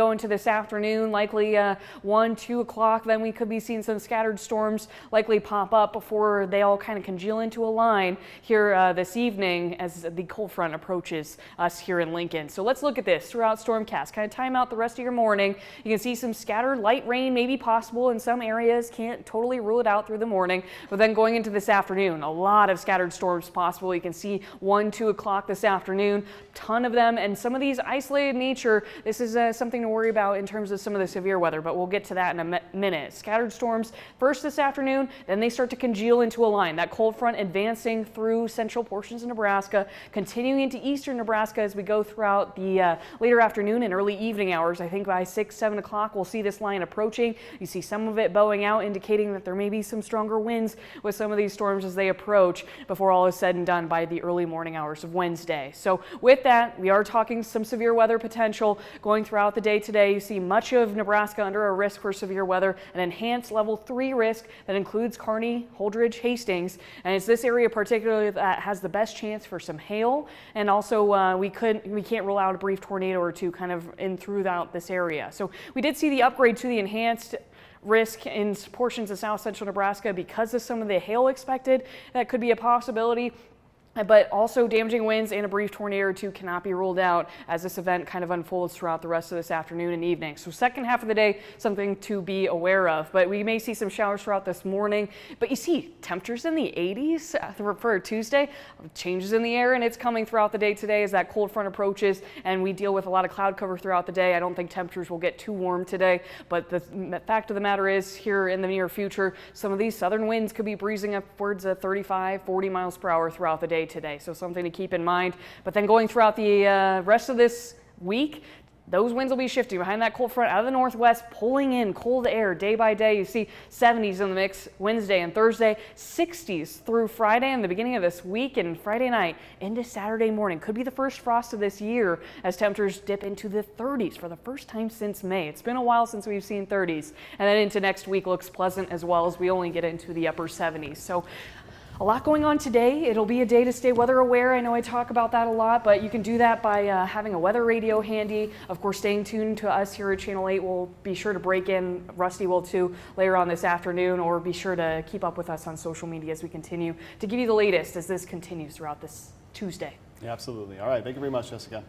Go into this afternoon, likely 1, 2 o'clock, then we could be seeing some scattered storms likely pop up before they all kind of congeal into a line here this evening as the cold front approaches us here in Lincoln. So let's look at this throughout Stormcast. Kind of time out the rest of your morning. You can see some scattered light rain may be possible in some areas. Can't totally rule it out through the morning. But then going into this afternoon, a lot of scattered storms possible. You can see 1, 2 o'clock this afternoon, ton of them, and some of these isolated nature. This is something to worry about in terms of some of the severe weather, but we'll get to that in a minute. Scattered storms first this afternoon, then they start to congeal into a line. That cold front advancing through central portions of Nebraska, continuing into eastern Nebraska as we go throughout the later afternoon and early evening hours. I think by 6, 7 o'clock we'll see this line approaching. You see some of it bowing out, indicating that there may be some stronger winds with some of these storms as they approach before all is said and done by the early morning hours of Wednesday. So with that, we are talking some severe weather potential going throughout the day today. You see much of Nebraska under a risk for severe weather, an enhanced level 3 risk that includes Kearney, Holdridge, Hastings, and it's this area particularly that has the best chance for some hail, and also we can't rule out a brief tornado or two kind of in throughout this area. So we did see the upgrade to the enhanced risk in portions of south central Nebraska because of some of the hail expected. That could be a possibility. But also damaging winds and a brief tornado or two cannot be ruled out as this event kind of unfolds throughout the rest of this afternoon and evening. So second half of the day, something to be aware of. But we may see some showers throughout this morning. But you see temperatures in the 80s for Tuesday, changes in the air, and it's coming throughout the day today as that cold front approaches and we deal with a lot of cloud cover throughout the day. I don't think temperatures will get too warm today, but the fact of the matter is here in the near future, some of these southern winds could be breezing upwards of 35, 40 miles per hour throughout the day today, so something to keep in mind. But then going throughout the rest of this week, those winds will be shifting behind that cold front out of the northwest, pulling in cold air day by day. You see 70s in the mix Wednesday and Thursday, 60s through Friday and the beginning of this week, and Friday night into Saturday morning. Could be the first frost of this year as temperatures dip into the 30s for the first time since May. It's been a while since we've seen 30s. And then into next week looks pleasant as well as we only get into the upper 70s. So a lot going on today. It'll be a day to stay weather aware. I know I talk about that a lot, but you can do that by having a weather radio handy. Of course, staying tuned to us here at Channel 8. We'll be sure to break in. Rusty will too later on this afternoon, or be sure to keep up with us on social media as we continue to give you the latest as this continues throughout this Tuesday. Yeah, absolutely. All right. Thank you very much, Jessica.